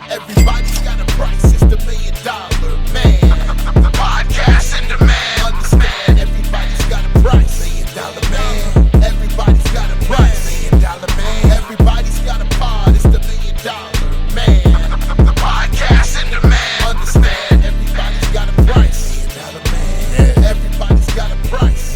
Everybody's got a price, it's the $1 million man. Podcast in demand. Understand, everybody's got a price. $1 million man. Everybody's got a price. $1 million man. Everybody's got a pod, it's the $1 million man. Podcast in demand. Understand, everybody's got a price. $1 million man. Everybody's got a price.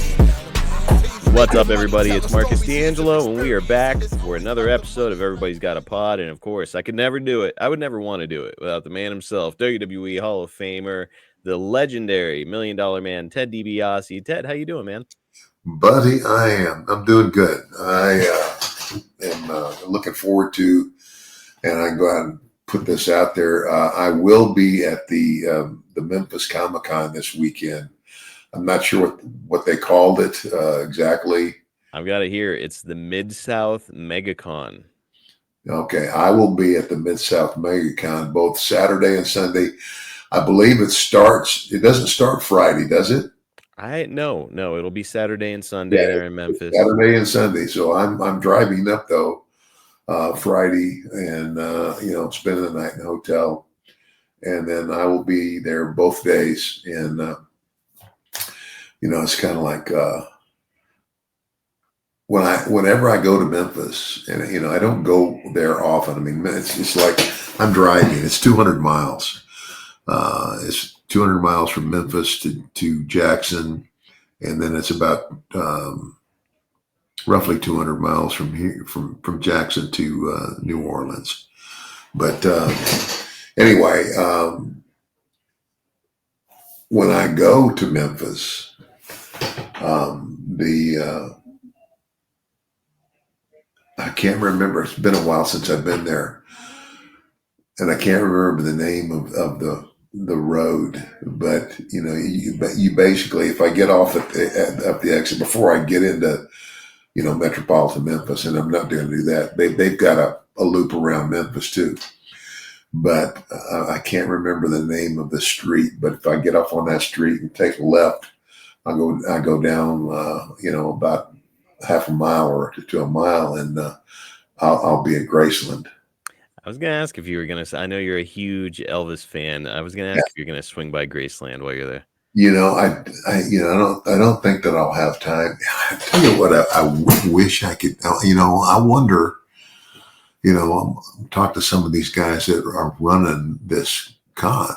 What's up, everybody? It's Marcus D'Angelo, and we are back for another episode of Everybody's Got a Pod. And of course, I could never do it. I would never want to do it without the man himself, WWE Hall of Famer, the legendary $1 Million Man, Ted DiBiase. Ted, how you doing, man? Buddy, I'm doing good. I am looking forward to, and I can go out and put this out there. I will be at the Memphis Comic-Con this weekend. I'm not sure what they called it exactly. I've got it here. It's the Mid-South MegaCon. Okay, I will be at the Mid-South MegaCon both Saturday and Sunday. I believe it doesn't start Friday, does it? No, it'll be Saturday and Sunday there in Memphis. Saturday and Sunday. So I'm driving up though Friday and spending the night in the hotel, and then I will be there both days. And it's kind of like whenever I go to Memphis, and I don't go there often. I mean, it's just like I'm driving. It's 200 miles. It's 200 miles from Memphis to Jackson, and then it's about roughly 200 miles from here, from Jackson to New Orleans. But anyway, when I go to Memphis, I can't remember. It's been a while since I've been there, and I can't remember the name of the road. But you basically, if I get off at the exit before I get into metropolitan Memphis, and I'm not going to do that. They've got a loop around Memphis too, but I can't remember the name of the street. But if I get off on that street and take a left, I go down about half a mile or to a mile, and I'll be at Graceland. I was going to ask if you were going to. I know you're a huge Elvis fan. I was going to ask if you're going to swing by Graceland while you're there. I don't think that I'll have time. I tell you what, I wish I could. I wonder. Talk to some of these guys that are running this con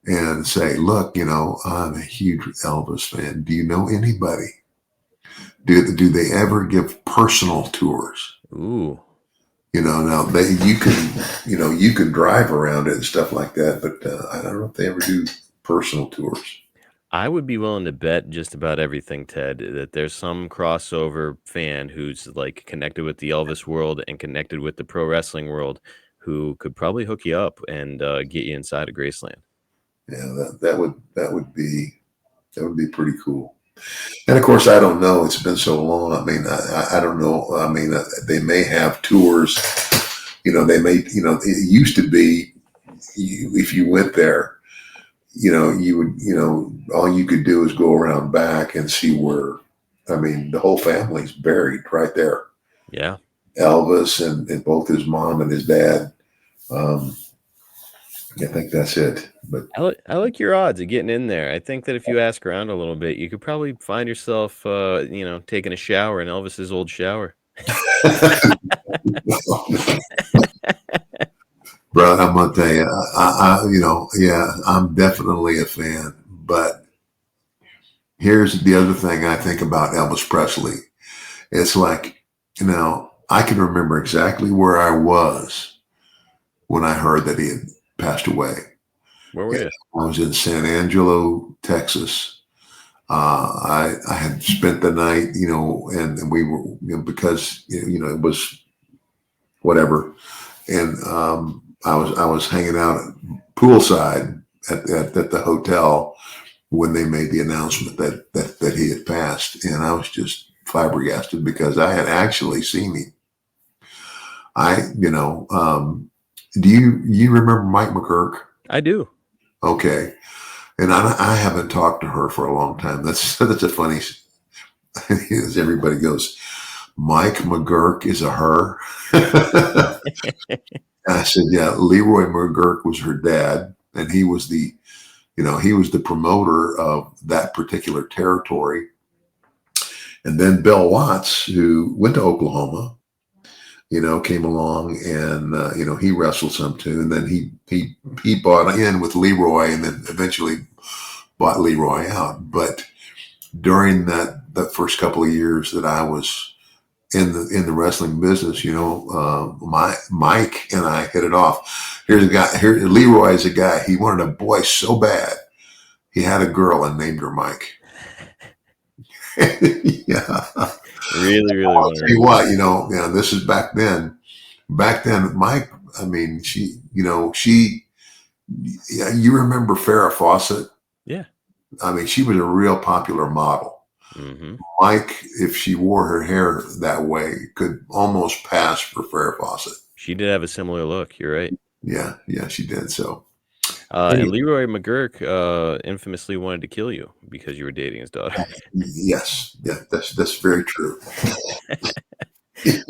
and say, look, I'm a huge Elvis fan. Do you know anybody? Do they ever give personal tours? Ooh. Now you can drive around it and stuff like that, but I don't know if they ever do personal tours. I would be willing to bet just about everything, Ted, that there's some crossover fan who's like connected with the Elvis world and connected with the pro wrestling world who could probably hook you up and get you inside of Graceland. Yeah, that would be pretty cool. And of course, I don't know. It's been so long. I mean, I don't know. I mean, they may have tours. They may. It used to be, if you went there, you would. All you could do is go around back and see where. I mean, the whole family's buried right there. Yeah, Elvis and both his mom and his dad. I think that's it. But I like your odds of getting in there. I think that if you ask around a little bit, you could probably find yourself, taking a shower in Elvis's old shower. Bro, I'm gonna tell you, I'm definitely a fan. But here's the other thing I think about Elvis Presley. It's like, I can remember exactly where I was when I heard that he had passed away. Where were you? I was in San Angelo, Texas. I had spent the night, and we were, because it was whatever, and I was hanging out poolside at the hotel when they made the announcement that he had passed, and I was just flabbergasted because I had actually seen him. Do you remember Mike McGurk? I do. Okay. And I haven't talked to her for a long time. That's a funny as everybody goes, Mike McGurk is a her. I said, yeah, Leroy McGurk was her dad, and he was the promoter of that particular territory. And then Bill Watts, who went to Oklahoma, came along and he wrestled some too, and then he bought in with Leroy, and then eventually bought Leroy out. But during that first couple of years that I was in the wrestling business, Mike and I hit it off. Here's a guy. Here, Leroy is a guy. He wanted a boy so bad, he had a girl and named her Mike. Yeah. Really, really I'll tell you what, this is back then. Back then, Mike, I mean, yeah, you remember Farrah Fawcett? Yeah. I mean, she was a real popular model. Mm-hmm. Mike, if she wore her hair that way, could almost pass for Farrah Fawcett. She did have a similar look. You're right. Yeah, she did. So, and Leroy McGurk infamously wanted to kill you because you were dating his daughter. Yes, yeah, that's very true.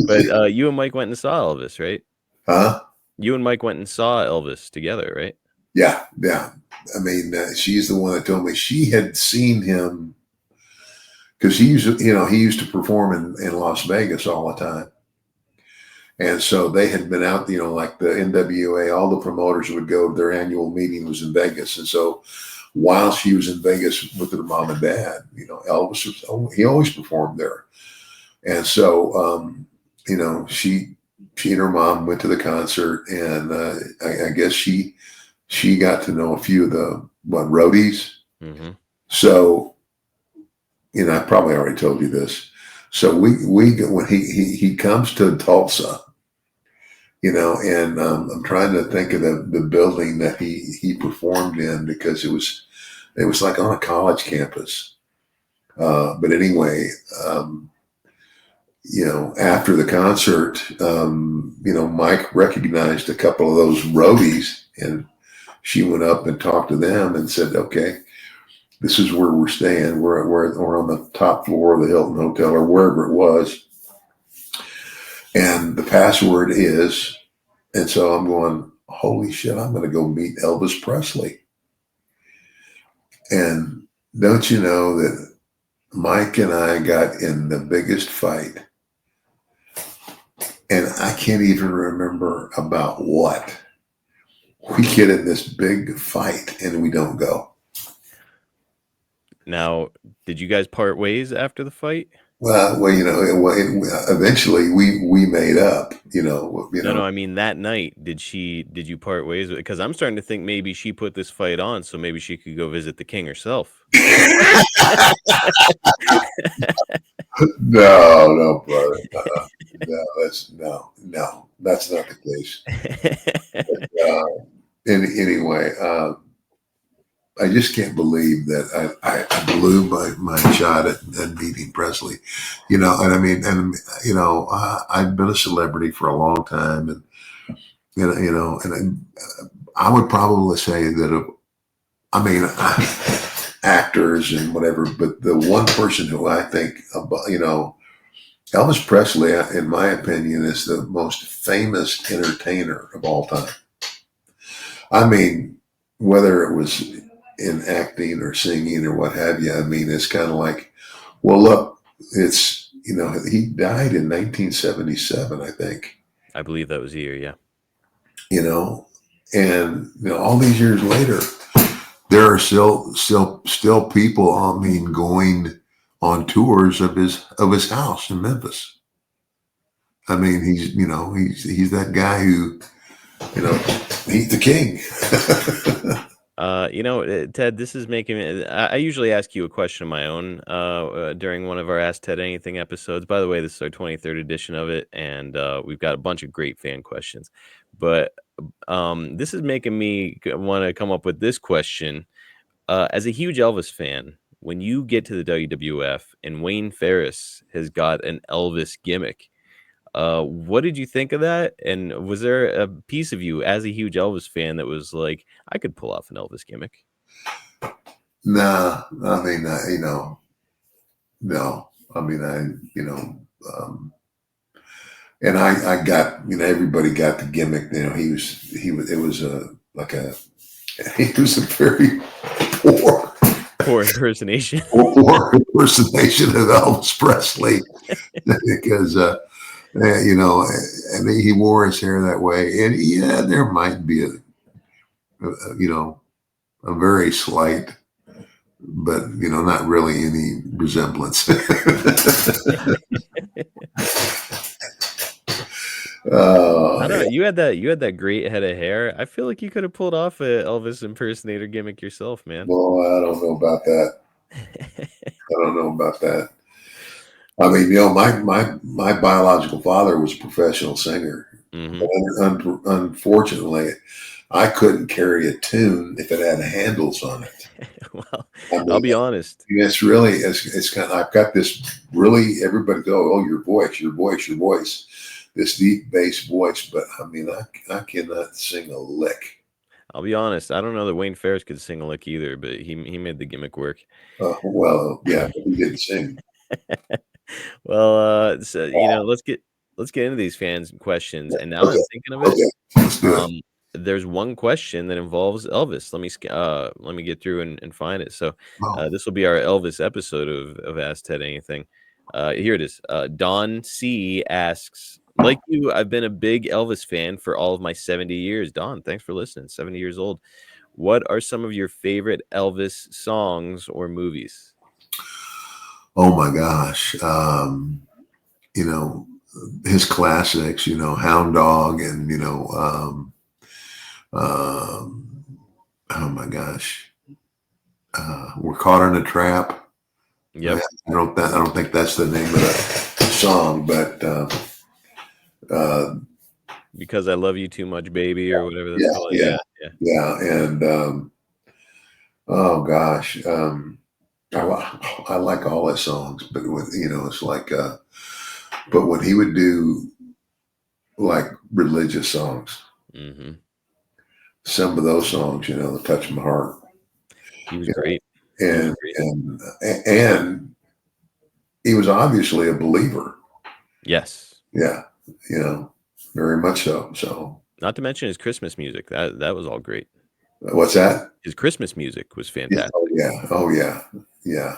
But you and Mike went and saw Elvis, right? Huh? You and Mike went and saw Elvis together, right? Yeah. I mean, she's the one that told me she had seen him because he used to perform in Las Vegas all the time. And so they had been out, like the NWA, all the promoters would go, their annual meeting was in Vegas. And so while she was in Vegas with her mom and dad, Elvis he always performed there. And so, she and her mom went to the concert, and I guess she got to know a few of the roadies. Mm-hmm. So, I probably already told you this. So we when he comes to Tulsa, and I'm trying to think of the building that he performed in, because it was like on a college campus. But anyway, after the concert, Mike recognized a couple of those roadies, and she went up and talked to them and said, okay, this is where we're staying. We're on the top floor of the Hilton Hotel or wherever it was. And the password is, and so I'm going, holy shit, I'm going to go meet Elvis Presley. And don't you know that Mike and I got in the biggest fight? And I can't even remember about what. We get in this big fight and we don't go. Now, did you guys part ways after the fight? Well, eventually we made up. No, I mean that night. Did you part ways? Because I'm starting to think maybe she put this fight on so maybe she could go visit the king herself. No, brother. No, that's not the case. Anyway, I just can't believe that I blew my shot at meeting Presley, and I mean, I've been a celebrity for a long time, and and I would probably say that, actors and whatever, but the one person who I think about, Elvis Presley, in my opinion, is the most famous entertainer of all time. I mean, whether it was in acting or singing or what have you, it's kind of like, well, look, it's, he died in 1977, I think. I believe that was the year, yeah. And all these years later, there are still people, going on tours of his house in Memphis. He's that guy who, he's the king. Ted, this is making me. I usually ask you a question of my own during one of our Ask Ted Anything episodes. By the way, this is our 23rd edition of it, and we've got a bunch of great fan questions. But this is making me want to come up with this question. As a huge Elvis fan, when you get to the WWF and Wayne Ferris has got an Elvis gimmick, what did you think of that? And was there a piece of you as a huge Elvis fan that was like, I could pull off an Elvis gimmick? Nah, no. I mean, and I got, everybody got the gimmick. It was he was a very poor, Poor impersonation. poor impersonation of Elvis Presley because, and he wore his hair that way. And yeah, there might be a very slight, but not really any resemblance. I don't know. Yeah. You had that great head of hair. I feel like you could have pulled off a Elvis impersonator gimmick yourself, man. Well, I don't know about that. I don't know about that. I mean, my biological father was a professional singer, Hmm. but unfortunately, I couldn't carry a tune if it had handles on it. Well, I I'll mean, be honest. it's kind of, I've got this really, everybody go, oh, your voice, this deep bass voice, but I mean, I cannot sing a lick. I'll be honest. I don't know that Wayne Ferris could sing a lick either, but he made the gimmick work. Well, yeah, but he didn't sing. Well, so let's get into these fans questions. And now that Okay, I'm thinking of it, okay, let's do it. there's one question that involves Elvis. Let me get through and find it. So Oh, this will be our Elvis episode of Ask Ted Anything. Here it is. Don C asks, like you, I've been a big Elvis fan for all of my 70 years. Don, thanks for listening. 70 years old. What are some of your favorite Elvis songs or movies? oh my gosh. You know, his classics, Hound Dog and, um, oh my gosh, We're Caught in a Trap. Yep. I don't think that's the name of the song, but uh, Because I Love You Too Much, Baby, or whatever that's yeah, called. yeah, Yeah, yeah. yeah. And oh gosh, I like all his songs, but it's like, but when he would do like religious songs, Hmm. some of those songs, that touch my heart. He was You know, great. He was and great. and he was obviously a believer. Yes. Yeah, very much so. So Not to mention his Christmas music. That was all great. what's that? His Christmas music was Yeah, oh fantastic. yeah, oh yeah, yeah.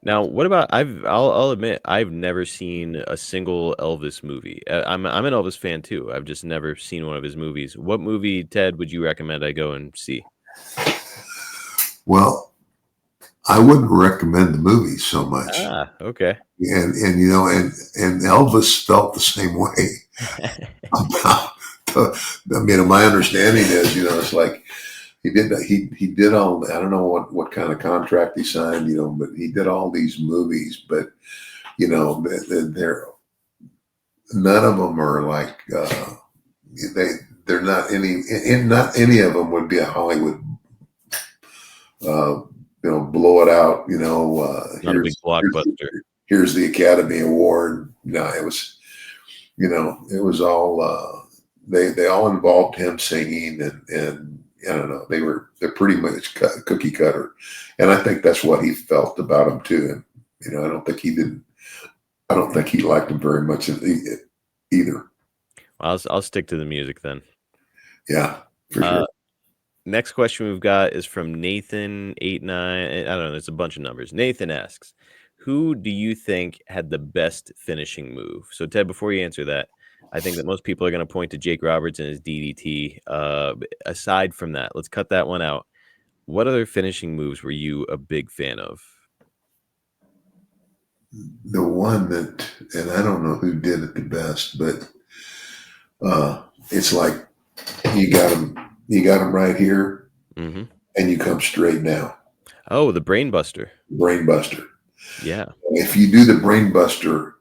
Now, what about I'll admit I've never seen a single Elvis movie. I'm an Elvis fan too. I've just never seen one of his movies. What movie, Ted, would you recommend I go and see? Well, I wouldn't recommend the movie so much, Ah, okay. and Elvis felt the same way about. I mean, my understanding is, it's like he did all. I don't know what kind of contract he signed, but he did all these movies, but they're none of them are like they're not any, and not any of them would be a Hollywood blow it out, Not a big blockbuster. here's the Academy Award. No, it was all they all involved him singing, and I don't know, they're pretty much cookie cutter, and I think that's what he felt about him too. And I don't think he liked him very much either. I'll stick to the music then. Yeah, for sure. Next question we've got is from Nathan89. I don't know. There's a bunch of numbers. Nathan asks, who do you think had the best finishing move? So, Ted, before you answer that, I think that most people are going to point to Jake Roberts and his DDT. Aside from that, let's cut that one out. What other finishing moves were you a big fan of? The one that, and I don't know who did it the best, but it's like you got him right here, Hmm. and you come straight down. Oh, the Brain Buster. Brain Buster. Yeah. If you do the Brain Buster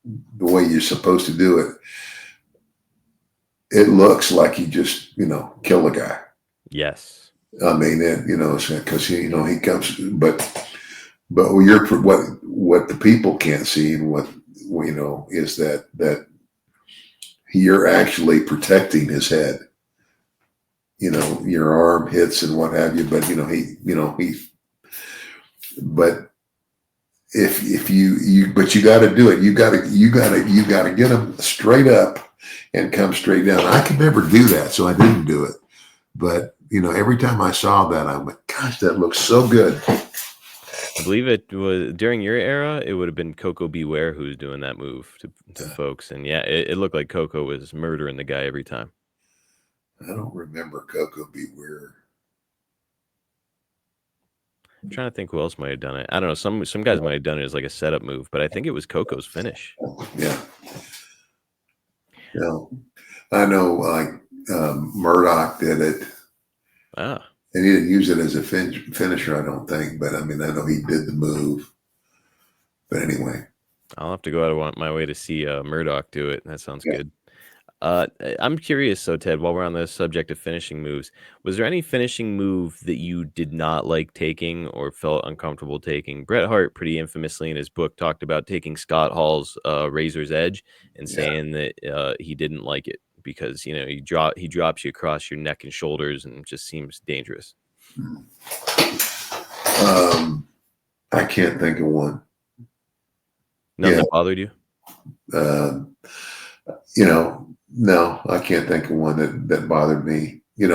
the way you're supposed to do it, it looks like you just kill a guy. Yes. I mean, because he comes, but what the people can't see, and what is that you're actually protecting his head. Your arm hits and what have you, but but if you but you got to do it. You got to get them straight up and come straight down. I could never do that, so I didn't do it. But every time I saw that, I'm like, gosh, that looks so good. I believe it was during your era. It would have been Coco Beware who was doing that move to folks, and yeah, it looked like Coco was murdering the guy every time. I don't remember Coco Beware. I'm trying to think who else might have done it. I don't know. Some guys might have done it as like a setup move, but I think it was Coco's finish. Yeah. I know like Murdoch did it. Ah. And he didn't use it as a finisher, I don't think. But I mean, I know he did the move. But anyway. I'll have to go out of my way to see Murdoch do it. That sounds good. I'm curious, so Ted, while we're on the subject of finishing moves, was there any finishing move that you did not like taking or felt uncomfortable taking? Bret Hart, pretty infamously in his book, talked about taking Scott Hall's Razor's Edge and saying that he didn't like it because he drops you across your neck and shoulders and just seems dangerous. I can't think of one. None that bothered you? No, I can't think of one that bothered me. And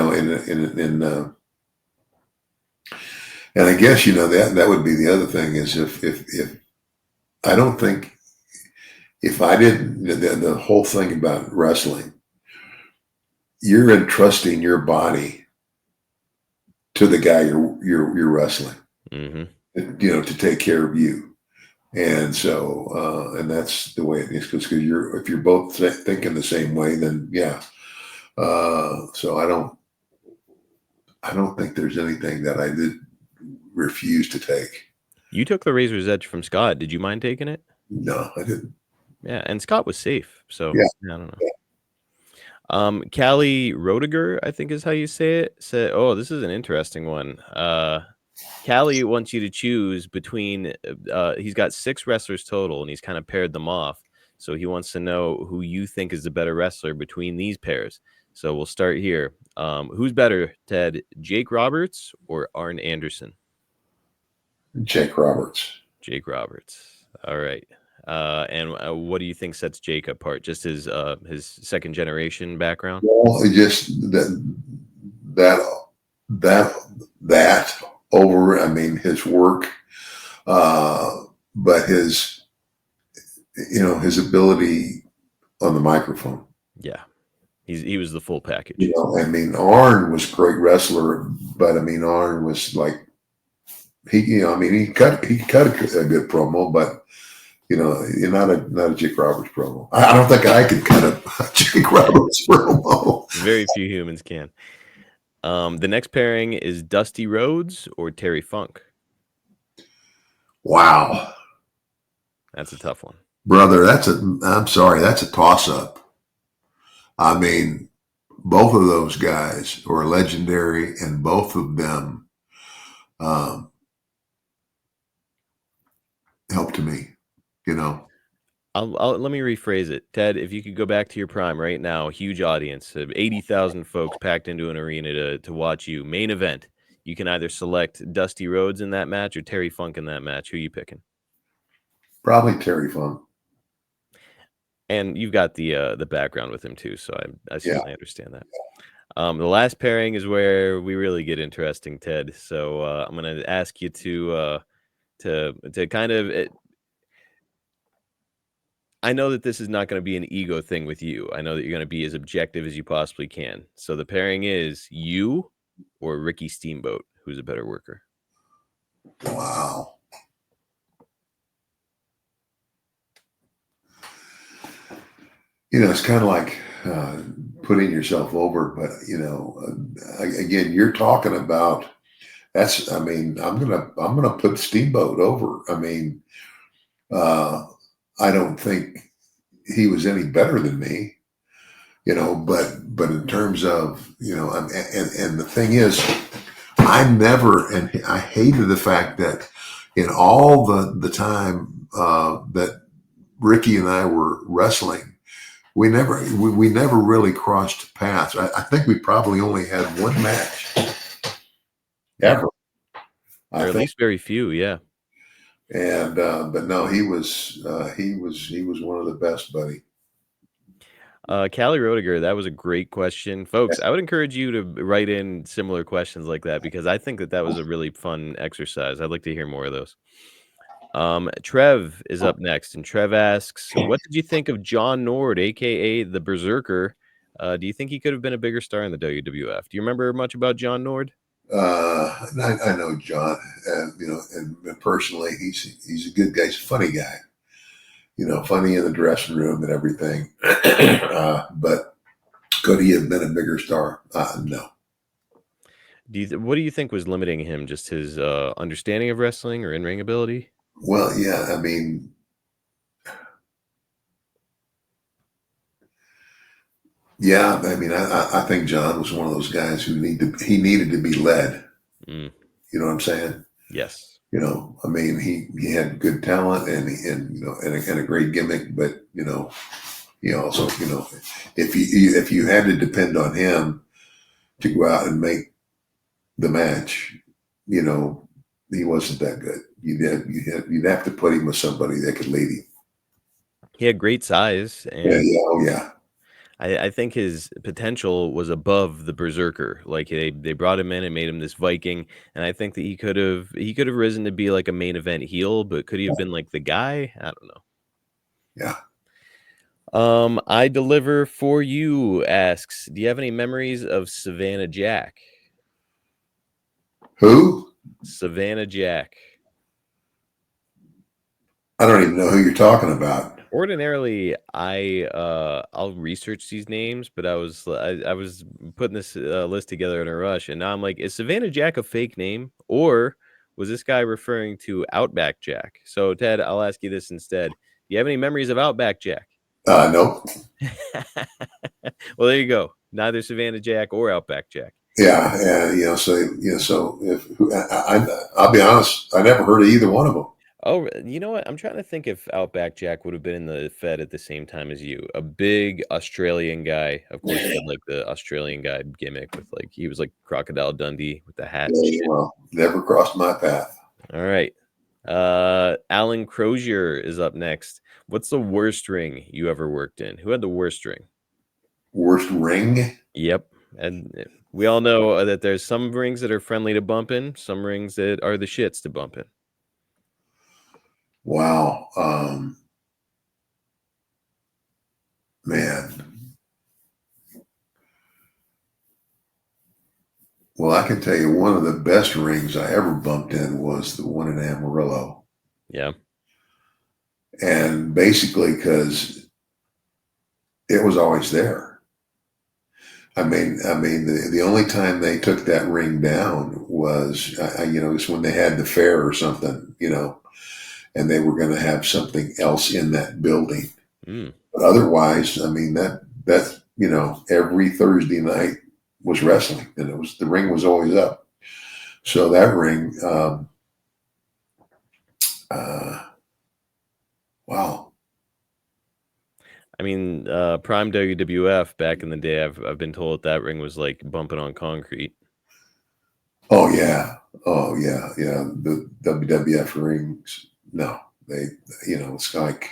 I guess that would be the other thing is if I don't think if I didn't the whole thing about wrestling, you're entrusting your body to the guy you're wrestling, to take care of you. And so, and that's the way it is because if you're both thinking the same way, then yeah. So I don't think there's anything that I did refuse to take. You took the Razor's Edge from Scott. Did you mind taking it? No, I didn't. Yeah, and Scott was safe. So yeah. I don't know. Callie Roediger, I think is how you say it. Said, "Oh, this is an interesting one." Callie wants you to choose between. He's got 6 wrestlers total, and he's kind of paired them off. So he wants to know who you think is the better wrestler between these pairs. So we'll start here. Who's better, Ted? Jake Roberts or Arn Anderson? Jake Roberts. Jake Roberts. All right. And what do you think sets Jake apart? Just his second generation background? Well, just that over. I mean, his work, but his ability on the microphone. Yeah, he was the full package. I mean, Arn was a great wrestler, but I mean, Arn was like he cut a good promo, but you're not a Jake Roberts promo. I don't think I could cut a Jake Roberts promo. Very few humans can. The next pairing is Dusty Rhodes or Terry Funk. Wow, that's a tough one, brother. I'm sorry, that's a toss up. I mean, both of those guys are legendary, and both of them helped me. Let me rephrase it, Ted. If you could go back to your prime right now, huge audience of 80,000 folks packed into an arena to watch you, main event. You can either select Dusty Rhodes in that match or Terry Funk in that match. Who are you picking? Probably Terry Funk. And you've got the background with him too, so I certainly understand that. The last pairing is where we really get interesting, Ted. So I'm going to ask you to kind of. I know that this is not going to be an ego thing with you. I know that you're going to be as objective as you possibly can. So the pairing is you or Ricky Steamboat. Who's a better worker? Wow. It's kind of like putting yourself over, but again, you're talking about that's. I mean, I'm gonna put Steamboat over. I mean, I don't think he was any better than me, but in terms of and the thing is, and I hated the fact that in all the time that Ricky and I were wrestling. We never really crossed paths. I think we probably only had one match ever. Or at least very few, yeah. And but no, he was one of the best, buddy. Callie Rodiger, that was a great question. Folks, I would encourage you to write in similar questions like that because I think that was a really fun exercise. I'd like to hear more of those. Trev is up next, and Trev asks, what did you think of John Nord, aka the Berzerker? Do you think he could have been a bigger star in the WWF? Do you remember much about John Nord? I know John, and personally, he's a good guy. He's a funny guy, funny in the dressing room and everything. But could he have been a bigger star? No. What do you think was limiting him? Just his understanding of wrestling or in-ring ability? Well, yeah, I mean, yeah, I think John was one of those guys who needed to be led. Mm. You know what I'm saying? Yes. I mean, he had good talent and a great gimmick, but he also, if you had to depend on him to go out and make the match, he wasn't that good. You'd have to put him with somebody that could lead him. He had great size, and Oh yeah. I think his potential was above the Berzerker. Like they brought him in and made him this Viking, and I think that he could have risen to be like a main event heel, but could he have been like the guy? I don't know. Yeah. I deliver for you asks, do you have any memories of Savannah Jack? Who? Savannah Jack. I don't even know who you're talking about. Ordinarily, I'll research these names, but I was putting this list together in a rush, and now I'm like, is Savannah Jack a fake name, or was this guy referring to Outback Jack? So Ted, I'll ask you this instead: do you have any memories of Outback Jack? Nope. Well, there you go. Neither Savannah Jack or Outback Jack. Yeah. So if I'll be honest, I never heard of either one of them. Oh, you know what? I'm trying to think if Outback Jack would have been in the Fed at the same time as you. A big Australian guy. Of course, he had like the Australian guy gimmick with like he was like Crocodile Dundee with the hat. Well, never crossed my path. All right. Alan Crozier is up next. What's the worst ring you ever worked in? Who had the worst ring? Worst ring? Yep. And we all know that there's some rings that are friendly to bump in, some rings that are the shits to bump in. Wow. Man. Well, I can tell you one of the best rings I ever bumped in was the one in Amarillo. Yeah. And basically because it was always there. I mean, the only time they took that ring down was, it's when they had the fair or something, and they were going to have something else in that building. But otherwise, I mean, that's every Thursday night was wrestling, and the ring was always up. So that ring, wow. I mean, prime WWF back in the day, I've been told that ring was like bumping on concrete. Oh yeah. The WWF rings, no, it's like,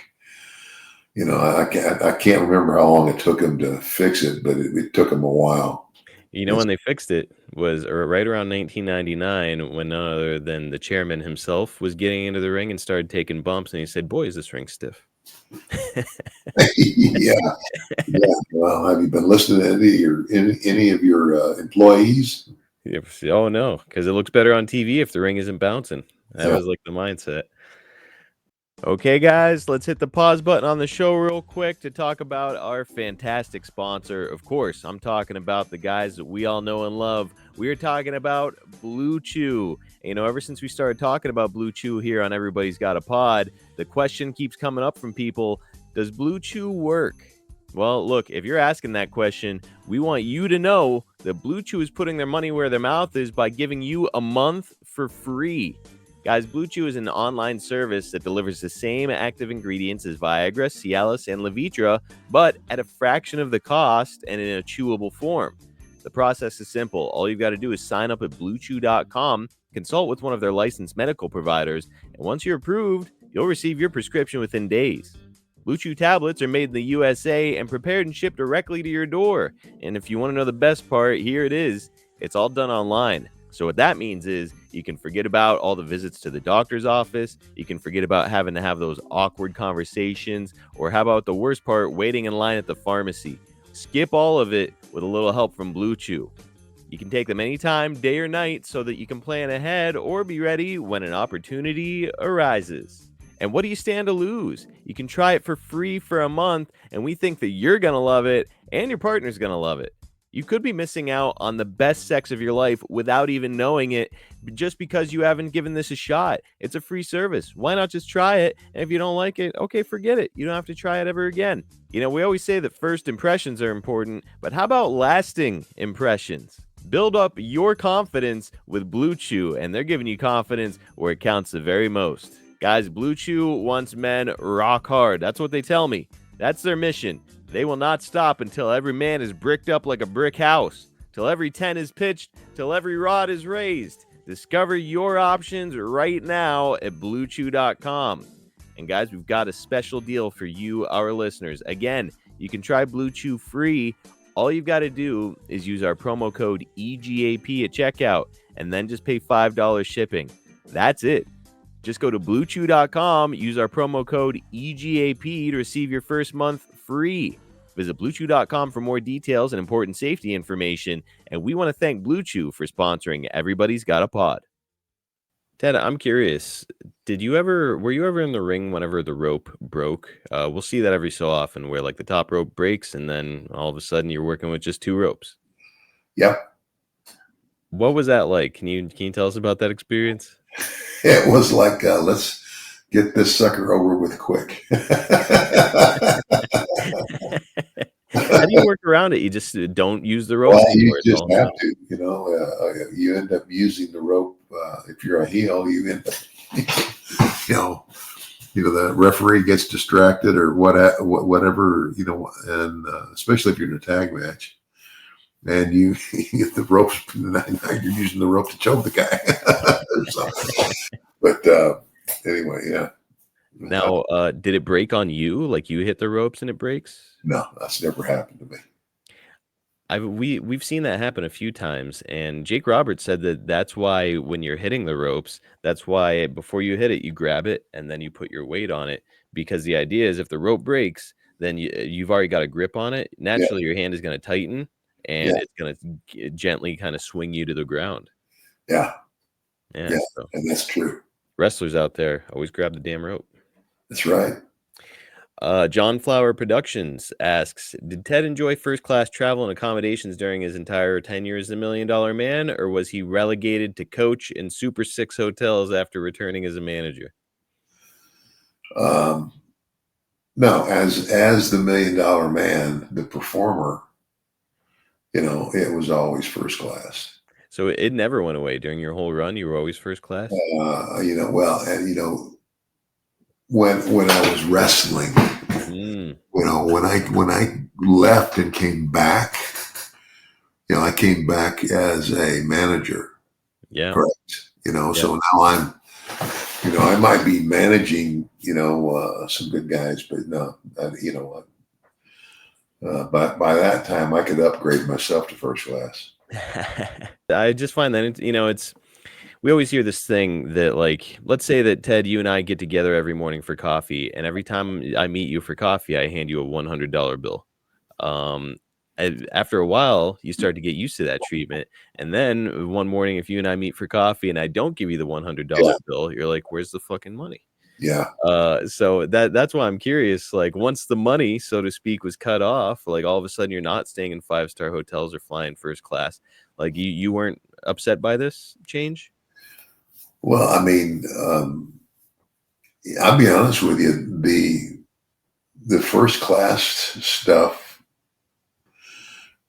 I can't remember how long it took them to fix it, but it took them a while. When they fixed it was right around 1999 when none other than the chairman himself was getting into the ring and started taking bumps, and he said, "Boy, is this ring stiff." Yeah. Well, have you been listening to any of your employees? Oh no, because it looks better on TV if the ring isn't bouncing. That was like the mindset. Okay, guys, let's hit the pause button on the show real quick to talk about our fantastic sponsor. Of course, I'm talking about the guys that we all know and love. We're talking about Blue Chew. Ever since we started talking about Blue Chew here on Everybody's Got a Pod, the question keeps coming up from people, does Blue Chew work? Well, look, if you're asking that question, we want you to know that Blue Chew is putting their money where their mouth is by giving you a month for free. Guys, Blue Chew is an online service that delivers the same active ingredients as Viagra, Cialis, and Levitra, but at a fraction of the cost and in a chewable form. The process is simple. All you've got to do is sign up at BlueChew.com, consult with one of their licensed medical providers, and once you're approved, you'll receive your prescription within days. Blue Chew tablets are made in the USA and prepared and shipped directly to your door. And if you want to know the best part, here it is. It's all done online. So what that means is you can forget about all the visits to the doctor's office. You can forget about having to have those awkward conversations, or how about the worst part, waiting in line at the pharmacy. Skip all of it with a little help from Blue Chew. You can take them anytime, day or night, so that you can plan ahead or be ready when an opportunity arises. And what do you stand to lose? You can try it for free for a month, and we think that you're going to love it and your partner's going to love it. You could be missing out on the best sex of your life without even knowing it, just because you haven't given this a shot. It's a free service. Why not just try it? And if you don't like it, okay, forget it. You don't have to try it ever again. You know, we always say that first impressions are important, but how about lasting impressions? Build up your confidence with Blue Chew, and they're giving you confidence where it counts the very most. Guys, Blue Chew wants men rock hard. That's what they tell me. That's their mission. They will not stop until every man is bricked up like a brick house, till every tent is pitched, till every rod is raised. Discover your options right now at BlueChew.com. And guys, we've got a special deal for you, our listeners. Again, you can try Blue Chew free. All you've got to do is use our promo code EGAP at checkout, and then just pay $5 shipping. That's it. Just go to BlueChew.com, use our promo code EGAP to receive your first month free. Visit BlueChew.com for more details and important safety information. And we want to thank Blue Chew for sponsoring Everybody's Got a Pod. Ted, I'm curious, were you ever in the ring whenever the rope broke? We'll see that every so often, where like the top rope breaks and then all of a sudden you're working with just two ropes. Yep. What was that like? Can you tell us about that experience? It was like, let's get this sucker over with quick. How do you work around it? You just don't use the rope Well, anymore. you just have to, you know, you end up using the rope. If you're a heel, you end up, the referee gets distracted or whatever, and especially if you're in a tag match. And you get the ropes, now you're using the rope to choke the guy. But anyway, yeah. Now, did it break on you? Like you hit the ropes and it breaks? No, that's never happened to me. We've seen that happen a few times, and Jake Roberts said that that's why when you're hitting the ropes, that's why before you hit it, you grab it and then you put your weight on it, because the idea is if the rope breaks, then you've already got a grip on it. Naturally, your hand is going to tighten. And it's going to gently kind of swing you to the ground. Yeah. So and that's true. Wrestlers out there, always grab the damn rope. That's right. John Flower Productions asks, did Ted enjoy first-class travel and accommodations during his entire tenure as the $1 Million Man, or was he relegated to coach in Super 6 hotels after returning as a manager? No, as the $1 Million Man, the performer, it was always first class. So it never went away during your whole run. You were always first class. When I was wrestling, when I left and came back, I came back as a manager. Yeah. Correct. So now I'm, I might be managing, some good guys, but no, by that time I could upgrade myself to first class. I just find that we always hear this thing that, like, let's say that Ted, you and I get together every morning for coffee, and every time I meet you for coffee, I hand you a $100 bill. After a while, you start to get used to that treatment, and then one morning, if you and I meet for coffee and I don't give you the $100 bill, you're like, "Where's the fucking money?" Yeah. So that's why I'm curious. Like, once the money, so to speak, was cut off, like all of a sudden you're not staying in 5-star hotels or flying first class. Like you weren't upset by this change? Well, I mean, I'll be honest with you. The first class stuff,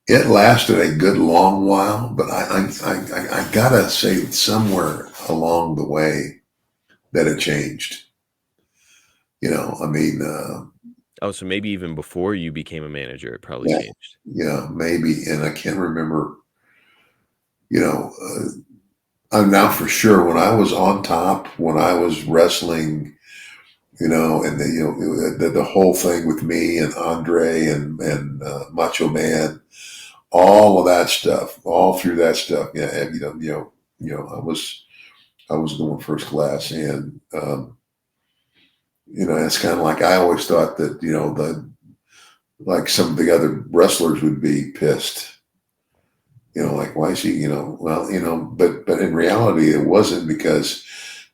it lasted a good long while, but I gotta say somewhere along the way that it changed. So maybe even before you became a manager, it probably changed. Yeah, maybe. And I can't remember you know, now for sure when I was on top, when I was wrestling, and the whole thing with me and Andre and Macho Man, all of that stuff, all through that stuff, yeah, and, I was going first class, and it's kind of like I always thought that like some of the other wrestlers would be pissed. Like, why is he, well, but in reality, it wasn't, because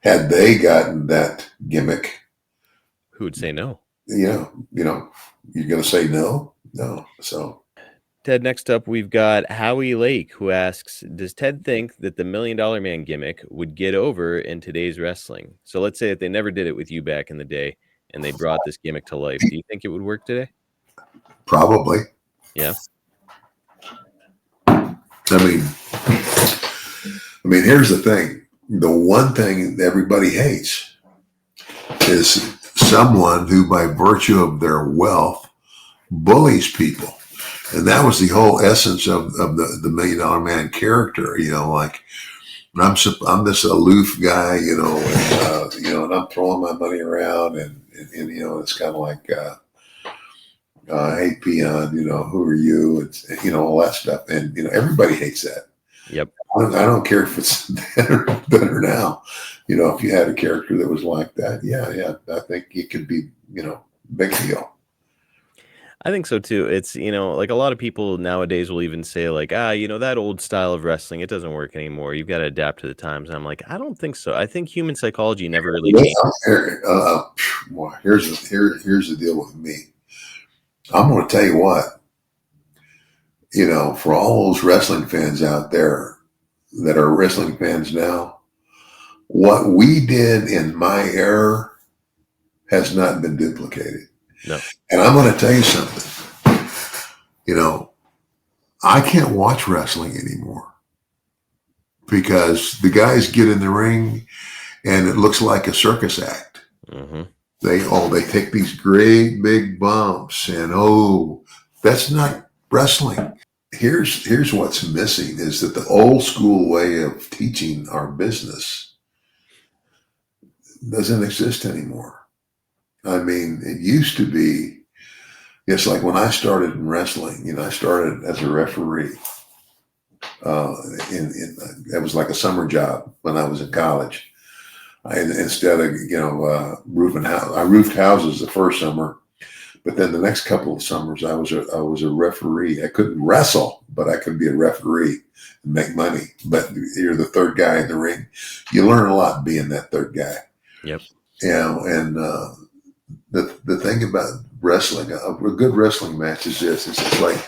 had they gotten that gimmick, Who would say no? you're going to say no? No. So, Ted, next up, we've got Howie Lake, who asks, does Ted think that the $1 Million Man gimmick would get over in today's wrestling? So let's say that they never did it with you back in the day and they brought this gimmick to life. Do you think it would work today? probably. Yeah. I mean, here's the thing. The one thing everybody hates is someone who, by virtue of their wealth, bullies people. And that was the whole essence of the $1 Million Man character. Like, I'm this aloof guy, and I'm throwing my money around, and it's kind of like, hey, peon, who are you? It's, all that stuff. And, everybody hates that. Yep. I don't care if it's better now. If you had a character that was like that, yeah, I think it could be, big deal. I think so too. It's, like a lot of people nowadays will even say like, that old style of wrestling, it doesn't work anymore. You've got to adapt to the times. And I'm like, I don't think so. I think human psychology never really changed. Here's the deal with me. I'm going to tell you what, for all those wrestling fans out there that are wrestling fans now, what we did in my era has not been duplicated. No. And I'm going to tell you something. I can't watch wrestling anymore because the guys get in the ring and it looks like a circus act. Mm-hmm. They take these great big bumps, and that's not wrestling. Here's what's missing is that the old school way of teaching our business doesn't exist anymore. I mean, it used to be, it's like when I started in wrestling, I started as a referee. That was like a summer job when I was in college. Instead of, roofing house, I roofed houses the first summer, but then the next couple of summers I was a referee. I couldn't wrestle, but I could be a referee and make money. But you're the third guy in the ring. You learn a lot being that third guy. Yep. And the thing about wrestling, a good wrestling match is this: it's like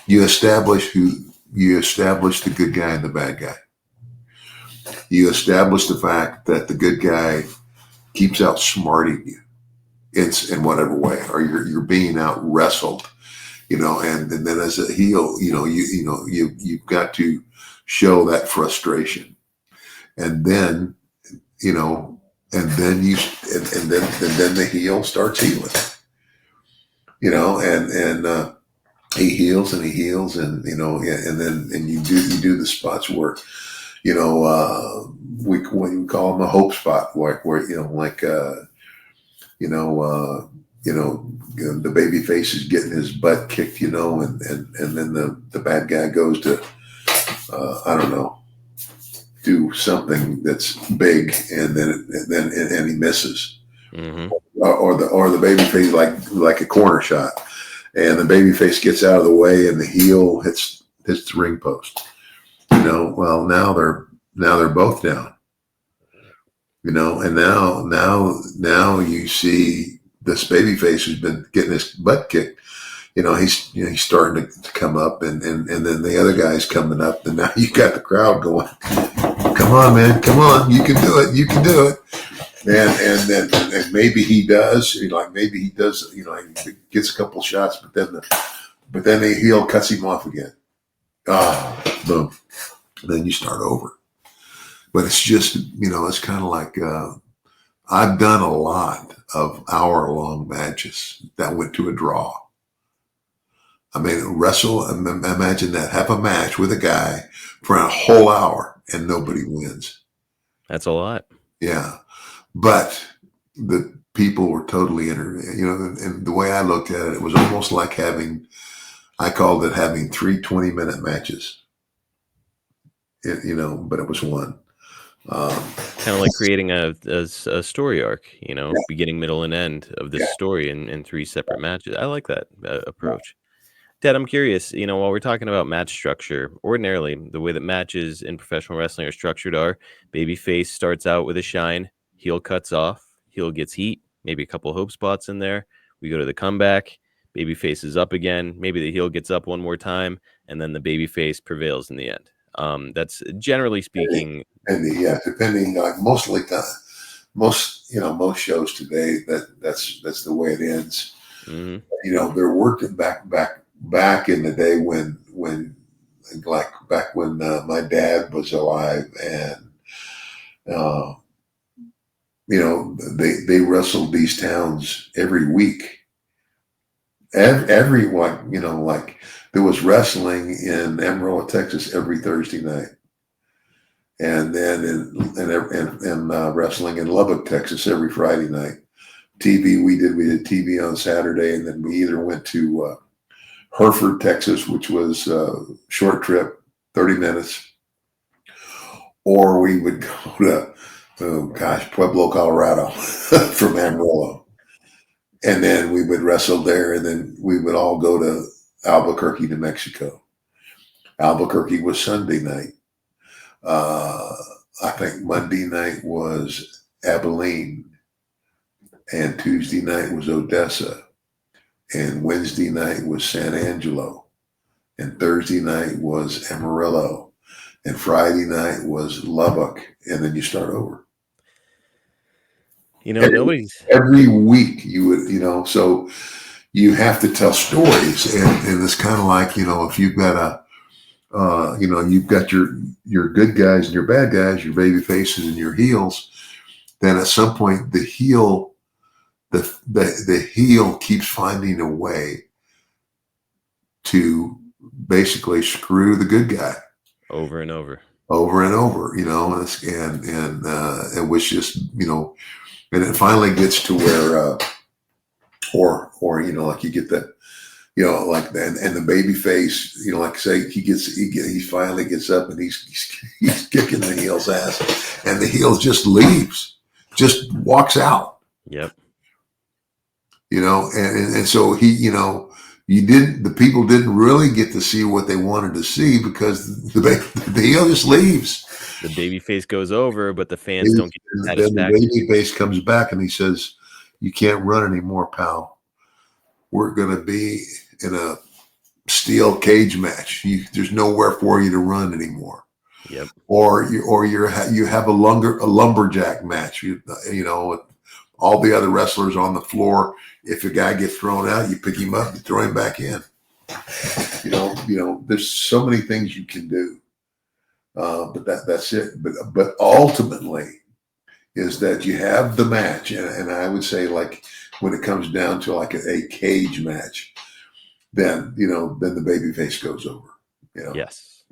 you establish the good guy and the bad guy. You establish the fact that the good guy keeps outsmarting you in whatever way, or you're being out wrestled, and then as a heel, you've got to show that frustration, and then and then the heel starts healing, and he heals and then you do the spots where we call them a hope spot, where the baby face is getting his butt kicked, and then the bad guy goes to I don't know, do something that's big, and then he misses, mm-hmm. or the baby face like a corner shot, and the baby face gets out of the way, and the heel hits the ring post. Well, now they're both down. And now you see this baby face who's been getting his butt kicked. He's starting to come up, and then the other guy's coming up, and now you got the crowd going, "Come on, man, come on, you can do it, you can do it." And maybe he does, he gets a couple shots, but then the heel cuts him off again. Boom. And then you start over. But it's just, it's kind of like, I've done a lot of hour-long matches that went to a draw. I mean, wrestle, imagine that, have a match with a guy for a whole hour and nobody wins. That's a lot. Yeah. But the people were totally and the way I looked at it, it was almost like I called it having 3 20-minute matches, but it was one. Kind of like creating a story arc, Yeah, beginning, middle, and end of this yeah, story in 3 separate matches. I like that approach. Ted, I'm curious, while we're talking about match structure, ordinarily the way that matches in professional wrestling are structured are babyface starts out with a shine, heel cuts off, heel gets heat, maybe a couple hope spots in there. We go to the comeback, babyface is up again, maybe the heel gets up one more time, and then the babyface prevails in the end. That's generally speaking. depending, like most shows today, that's the way it ends. Mhm. They're working back in the day when like back when my dad was alive, and uh, they wrestled these towns every week. Everyone, like there was wrestling in Amarillo, Texas every Thursday night, and then wrestling in Lubbock, Texas every Friday night. We did TV on Saturday, and then we either went to Hereford, Texas, which was a short trip, 30 minutes, or we would go to, Pueblo, Colorado from Amarillo. And then we would wrestle there, and then we would all go to Albuquerque, New Mexico. Albuquerque was Sunday night. I think Monday night was Abilene, and Tuesday night was Odessa, and Wednesday night was San Angelo, and Thursday night was Amarillo, and Friday night was Lubbock, and then you start over. Nobody's. Every week you would, so you have to tell stories, and it's kind of like, if you've got you've got your good guys and your bad guys, your baby faces and your heels, then at some point the heel keeps finding a way to basically screw the good guy Over and over. and over, and it was just, and it finally gets to where, like you get that, like that, and the baby face, like say he finally gets up and he's kicking the heel's ass, and the heel just leaves, just walks out. Yep. And so the people didn't really get to see what they wanted to see because the heel just leaves. The baby face goes over, but the fans don't get Then satisfaction. the baby face comes back and he says, "You can't run anymore, pal. We're going to be in a steel cage match. There's nowhere for you to run anymore." Yep. Or you have a lumberjack match. All the other wrestlers on the floor. If a guy gets thrown out, you pick him up and throw him back in. There's so many things you can do. But that's it. But ultimately is that you have the match, and I would say, like, when it comes down to like a cage match, then the baby face goes over. Yes.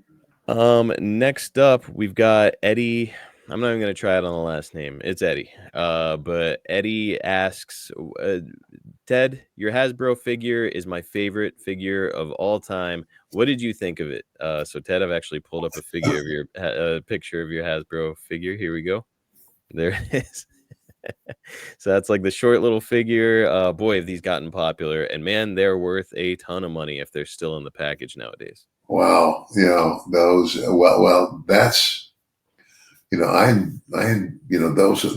Next up, we've got Eddie. I'm not even going to try it on the last name. It's Eddie. But Eddie asks, Ted, your Hasbro figure is my favorite figure of all time. What did you think of it? So Ted, I've actually pulled up a figure of your picture of your Hasbro figure. Here we go. There it is. So that's like the short little figure. Boy, have these gotten popular, and man, they're worth a ton of money if they're still in the package nowadays. Wow, those. Well, that's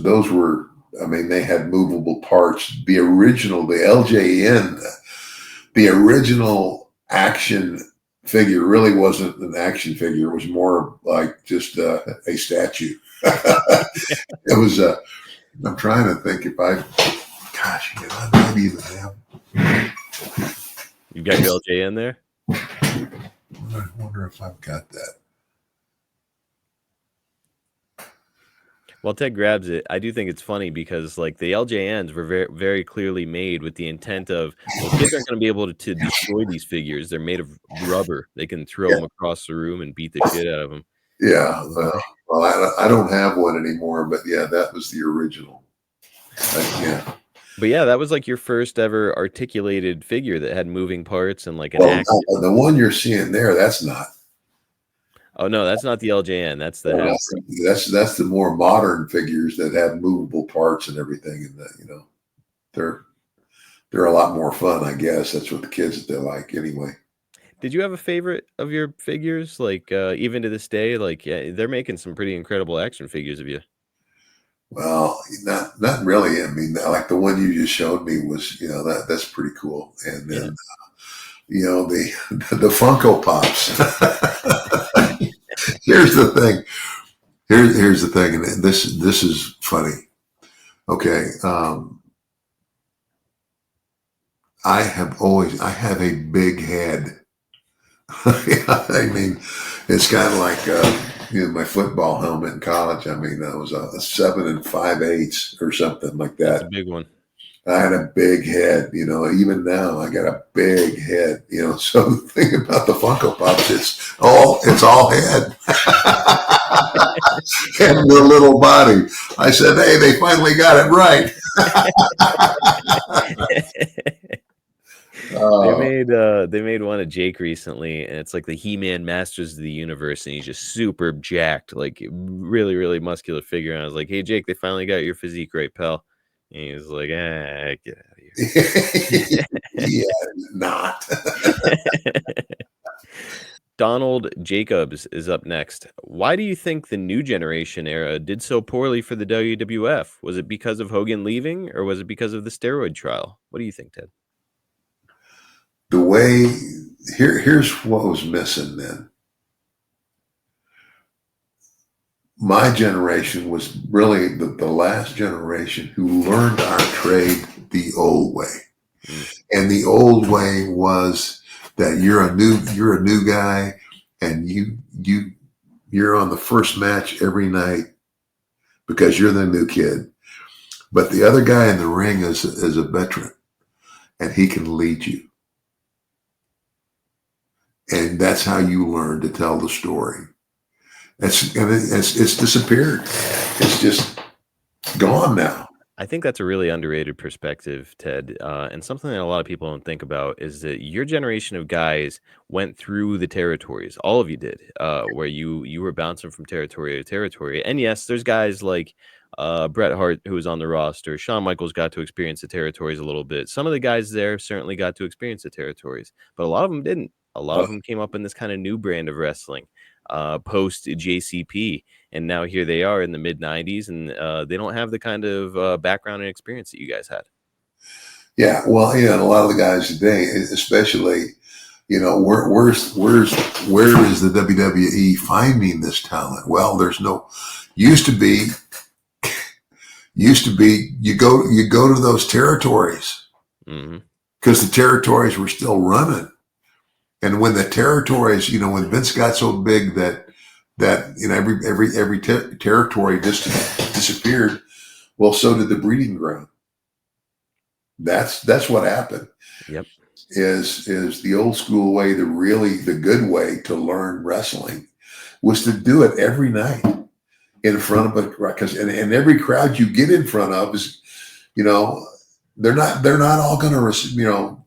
those were. I mean, they had movable parts. The LJN, the original action figure really wasn't an action figure. It was more like just a statue. It was I'm trying to think if I maybe even have. You've got your LJ in there? I wonder if I've got that. While Ted grabs it, I do think it's funny because like the LJNs were very, very clearly made with the intent of, well, kids aren't going to be able to destroy these figures. They're made of rubber. They can throw Yeah, them across the room and beat the shit out of them. yeah. Well, I don't have one anymore, but yeah, that was the original. Yeah. But yeah, that was like your first ever articulated figure that had moving parts and like an Well, action. the one you're seeing there, that's not. Oh no, that's not the LJN. That's the That's the more modern figures that have movable parts and everything, and that, you know, they're a lot more fun, I guess. That's what the kids they like anyway. Did you have a favorite of your figures? Like even to this day, like they're making some pretty incredible action figures of you. Well, not really. I mean, like the one you just showed me was, you know, that's pretty cool. And then, you know, the Funko Pops. Here's the thing. Here's the thing, and this is funny. Okay, I have a big head. I mean, it's kind of like you know, my football helmet in college. I mean, I was a 7 5/8 or something like That's a that. big one. I had a big head, you know. Even now, I got a big head, you know. So the thing about the Funko Pops, it's all head and the little body. I said, hey, they finally got it right. They made one of Jake recently, and it's like the He-Man Masters of the Universe, and he's just super jacked, like really, really muscular figure. And I was like, hey Jake, they finally got your physique right, pal. And he was like, get out of here. Yeah, not. Donald Jacobs is up next. Why do you think the new generation era did so poorly for the WWF? Was it because of Hogan leaving, or was it because of the steroid trial? What do you think, Ted? The way here's what was missing then. My generation was really the last generation who learned our trade the old way. And the old way was that you're a new guy, and you're on the first match every night because you're the new kid. But the other guy in the ring is a veteran, and he can lead you. And that's how you learn to tell the story. It's disappeared. It's just gone now. I think that's a really underrated perspective, Ted, and something that a lot of people don't think about is that your generation of guys went through the territories. All of you did, where you were bouncing from territory to territory. And yes, there's guys like Bret Hart who was on the roster. Shawn Michaels got to experience the territories a little bit. Some of the guys there certainly got to experience the territories, but a lot of them didn't. A lot of them came up in this kind of new brand of wrestling, post JCP. And now here they are in the mid 90s, and they don't have the kind of background and experience that you guys had. Yeah, well, you know, and a lot of the guys today, especially, you know, where is the WWE finding this talent? Well, there's no. Used to be you go to those territories because the territories were still running, and when the territories, you know, when Vince got so big that you know every territory disappeared. Well, so did the breeding ground. That's what happened. Yep. Is the old school way, the good way to learn wrestling was to do it every night in front of and every crowd you get in front of is, you know, they're not all going to, you know,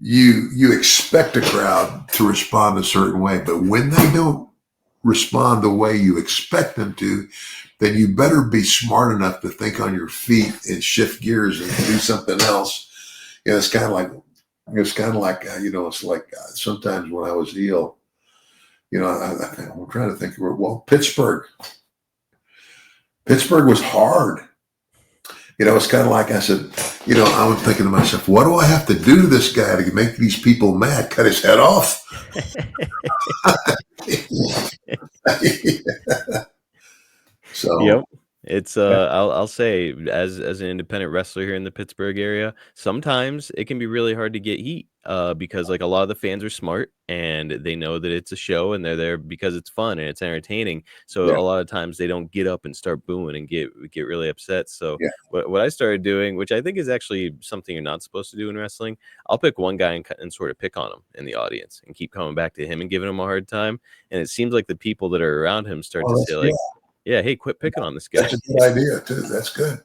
you expect a crowd to respond a certain way, but when they don't respond the way you expect them to, then you better be smart enough to think on your feet and shift gears and do something else. You know, it's kind of like you know, it's like sometimes when I was heel, you know, I'm trying to think. Well, Pittsburgh was hard. You know, it's kind of like I said, you know, I was thinking to myself, what do I have to do to this guy to make these people mad? Cut his head off? So yep. It's I'll say as an independent wrestler here in the Pittsburgh area, sometimes it can be really hard to get heat because like a lot of the fans are smart and they know that it's a show and they're there because it's fun and it's entertaining. So Yeah, a lot of times they don't get up and start booing and get really upset. So yeah. what I started doing, which I think is actually something you're not supposed to do in wrestling, I'll pick one guy and sort of pick on him in the audience and keep coming back to him and giving him a hard time. And it seems like the people that are around him start to Oh, say that's good. like, yeah, hey, quit picking on this guy. That's a good idea too. That's good.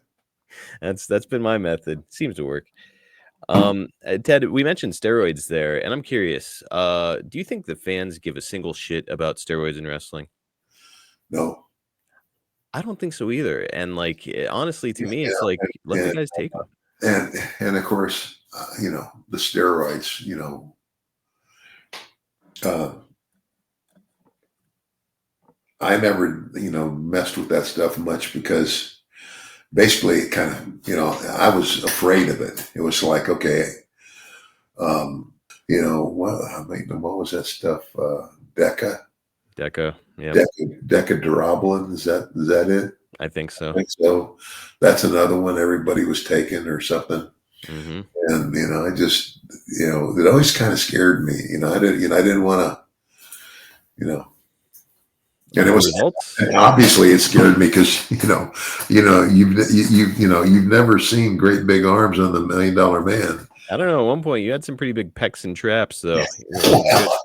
That's been my method. Seems to work. Ted, we mentioned steroids there, and I'm curious. Do you think the fans give a single shit about steroids in wrestling? No. I don't think so either. And like, honestly, to me, Yeah, it's like let the and guys take them. and of course, the steroids. Uh, I never messed with that stuff much because basically it kind of I was afraid of it. It was like, okay, well, I mean, what was that stuff? Deca, Deca, yeah, Decadurabolin. Is that it? I think so. I think so. That's another one everybody was taking or something. Hmm. And I just it always kind of scared me. I didn't want to, and it was Results. and obviously it scared me because you've never seen great big arms on the $1 Million Man. I don't know. At one point, you had some pretty big pecs and traps, though.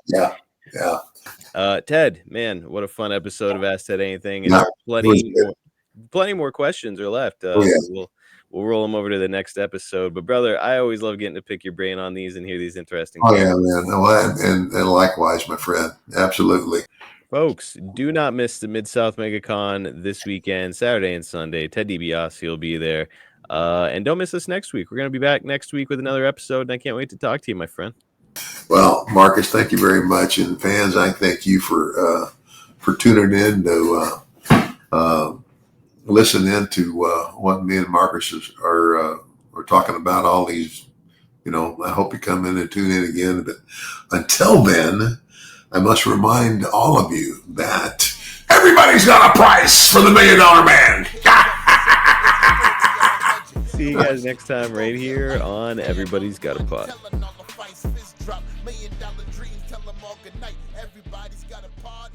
Yeah. Ted, man, what a fun episode of Ask Ted Anything, and No, there are it was good. plenty more questions are left. Oh, yeah. So we'll roll them over to the next episode. But brother, I always love getting to pick your brain on these and hear these interesting. Oh yeah, man. Well, and likewise, my friend. Absolutely. Folks, do not miss the Mid-South MegaCon this weekend, Saturday and Sunday. Ted DiBiase will be there. And don't miss us next week. We're going to be back next week with another episode, and I can't wait to talk to you, my friend. Well, Marcus, thank you very much. And fans, I thank you for tuning in to listen in to what me and Marcus are talking about. All these, I hope you come in and tune in again. But until then, I must remind all of you that everybody's got a price for the $1 Million Man. See you guys next time right here on Everybody's Got a Pot. $1 Million dream, tell them all good night. Everybody's got a pod.